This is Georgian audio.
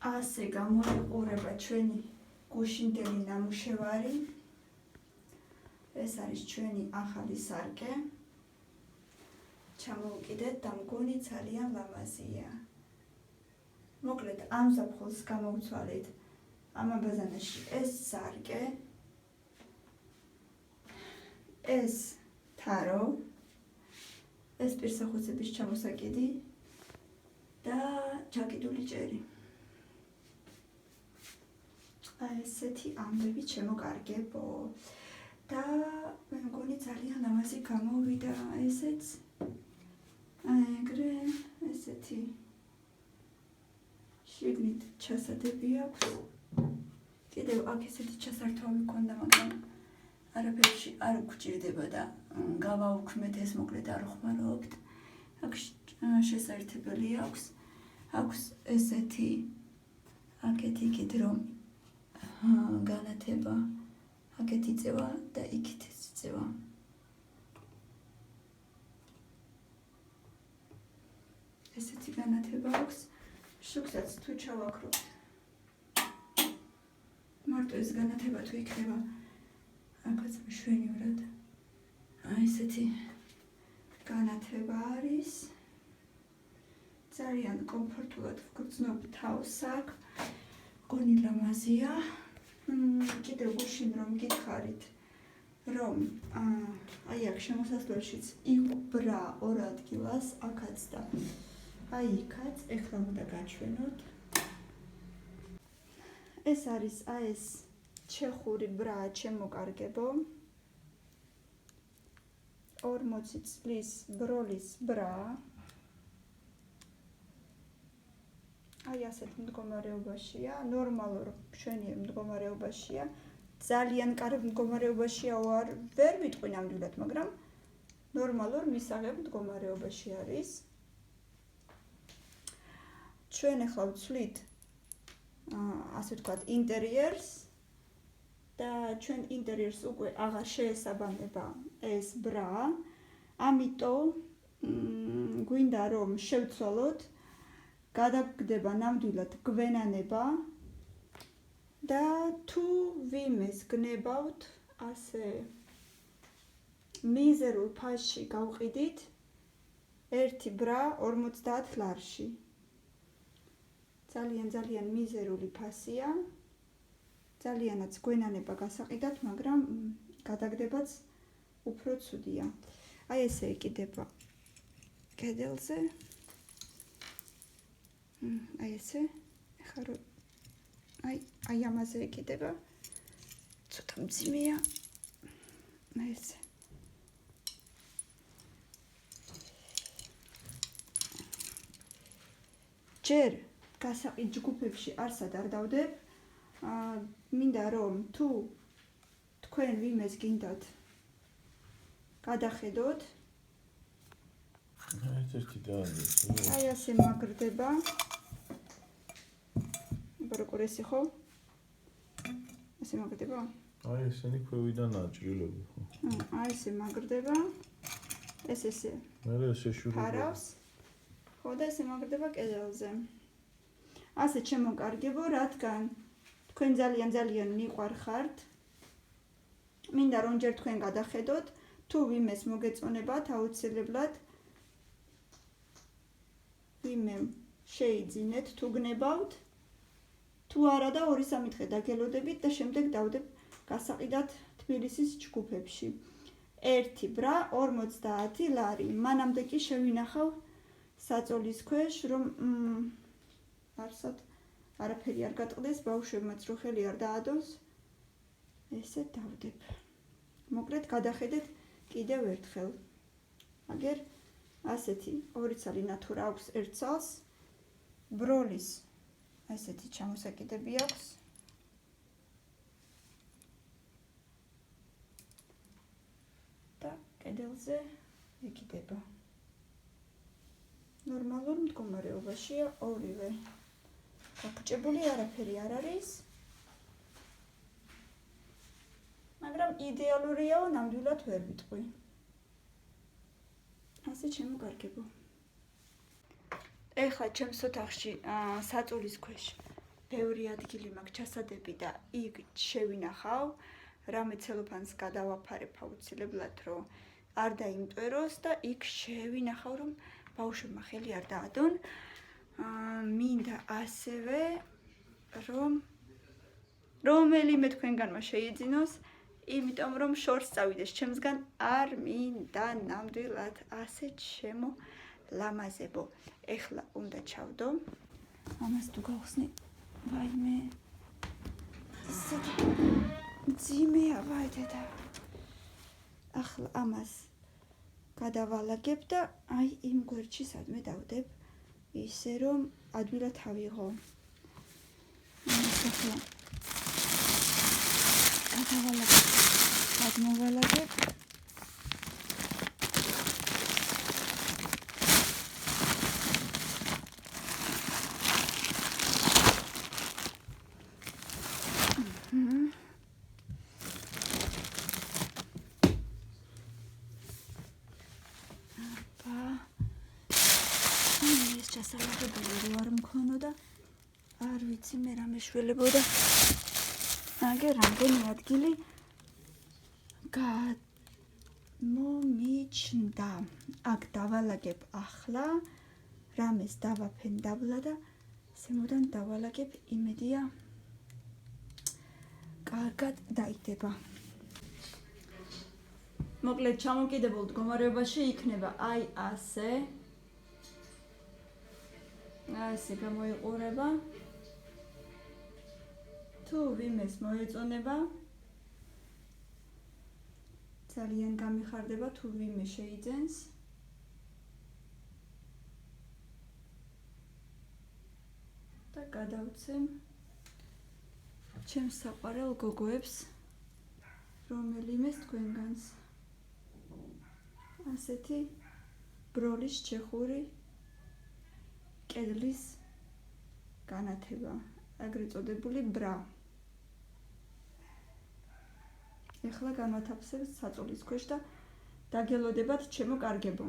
ასე გამოიყურება ჩვენი გუშინდელი ნამუშევარი. ეს არის ჩვენი ახალი სარკე. ჩამოვკიდეთ და მგონი ძალიან ლამაზია. მოკლედ ამ ზაფხულს გამოვცვალეთ ამ აბაზანაში ეს სარკე, ეს თარო, ეს პირსახოცების ჩამოსაკიდი და ჩაკიდული ჭერი. ესეთი ამბები შემოკარგებო და მე მგონი ძალიან ლამაზი გამოვიდა ესეც. ეგრე ესეთი შიგნით ჩასადები აქვს. კიდევ აქ ესეთი ჩასართვავი მქონდა, მაგრამ არაფერში არ გვჭირდება და გავაუქმეთ ეს, მოკლედ არ ხმარობთ. აქ შესაერთებელი აქვს ესეთი აქეთი იქით რომ განათება, აქეთ იწევა და იქით იწევა. ესეთი განათება აქვს. შუქსაც თუ ჩავაქროთ, მარტო ეს განათება თუ იქნება აქაც მშვენივრად. ესეთი განათება არის. ძალიან კომფორტულად ვგრძნობ თავს აქ. მგონი ლამაზია. კიდევ გუშინ რომ გითხარით, რომ აი აქ შემოსასვლელშიც იყო ბრა ორ ადგილას, აქაც და აი იქაც, ეხლა უნდა გაჩვენოთ. ეს არის ეს ჩეხური ბრა, ჩემოკარგებო. 40 წლის ბროლის ბრა. აი ასეთ მდგომარეობაშია, ნორმალურ მშვენიერ მდგომარეობაშია. ძალიან კარგ მდგომარეობაშია ვერ ვიტყვი ნამდვილად, მაგრამ ნორმალურ მისაღებ მდგომარეობაში არის. ჩვენ ახლა ვცვლით ასე ვთქვათ ინტერიერს და ჩვენ ინტერიერს უკვე აღარ შეესაბამება ეს ბრა. ამიტომ გვინდა რომ შევცვალოთ, გადაგდება ნამდვილად გვენანება და თუ ვიმეს გნებავთ ასე მიზერულ ფასში გავყიდით ერთი ბრა 50 ლარში. ძალიან მიზერული ფასია. ძალიანაც გვენანება გასაყიდათ, მაგრამ გადაგდებაც უფრო ცუდია. აი ესე ეკიდება კედელზე. აი ესე. ახლა რომ აი ამაზე ეკიდება. ცოტა მძიმეა. აი ესე. ჯერ გასაყიდ ჯგუფებში არსად არ დავდებ. მინდა რომ თუ თქვენ ვიმეს გინდათ გადახედოთ. აი ასე მაგრდება. ბაროკურესი ხო? ასე მაგრდება? აი ესენი ქვევიდან აჭრილები ხო? აი ესე მაგრდება. ეს ესე. მე ესე შურულა. ფარავს. ხო და ესე მაგრდება კედელზე. ასე შემოკარგებო, რადგან თქვენ ძალიან მიყვარხართ. მინდა რომ ჯერ თქვენ გადახედოთ, თუ ვიმეს მოგეწონებათ აუცილებლად ვიმემ შეიძინეთ თუ გნებავთ. თუ არა და 2-3 დღე დაგელოდებით და შემდეგ დავდებ გასაყიდად თბილისის ჯგუფებში. ერთი ბრა 50 ლარი. მანამდე კი შევინახავ საწოლის ქვეშ, რომ არსად არაფერი არ გატყდეს, ბავშვებმაც რო ხელი არ დაადოს. ესე დავდებ. მოკლედ გადახედეთ კიდევ ერთხელ. აგერ ასეთი 2 ცალი ნათურა აქვს ერთ ცალს. ბროლის ასეთი ჩამოსაკიდები აქვს. და კედელზე ეკიდება. ნორმალურ მდგომარეობაშია ორივე. გაგჭებული არაფერი არ არის. მაგრამ იდეალურიაო, ნამდვილად ვერ ვიტყვი. ასე შემოგარგებო. ეხლა ჩემს ოთახში საწოლის ქვეშ ბევრი ადგილი მაქვს ჩასადები და იქ შევინახავ, რამე ცელოფანს გადავაფარებ აუცილებლად, რომ არ დაიმტვეროს და იქ შევინახავ, რომ ბავშვებმა ხელი არ დაადონ. მინდა ასევე, რომ რომელიმე თქვენგანმა შეიძინოს, იმიტომ რომ შორს წავიდეს ჩემსგან, არ მინდა ნამდვილად ასე ჩემო ლამაზებო. ეხლა უნდა ჩავდო. ამას თუ გავხსნი, ვაიმე, ისეთი მძიმეა, ვაი დედა. ახლა ამას გადავალაგებ და აი იმ გვერდში სადმე დავდებ, ისე რომ ადვილად ავიღო. ამას ახლა გადავალაგებ, გადმოვალაგებ. ჩასალაგებელი რო არ მქონოდა, არ ვიცი მე რა მეშველებოდა. აგერ რამდენი ადგილი გამომიჩნდა. აქ დავალაგებ ახლა, რამეს დავაფენ დაბლა და ზემოდან დავალაგებ, იმედია კარგად დაიდება. მოკლედ ჩამოკიდებულ მდგომარეობაში იქნება აი ასე. ასე გამოიყურება. თუ ვიმეს მოეწონება, ძალიან გამიხარდება თუ ვიმე შეიძენს. და გადავცემ ჩემს საყვარელ გოგოებს, რომელიმეს თქვენგანს. ასეთი ბროლის ჩეხური კედლის განათება, აგრეთ წოდებული ბრა. ეხლა განვათავსებ საწოლის ქვეშ და დაგელოდებათ ჩემო კარგებო.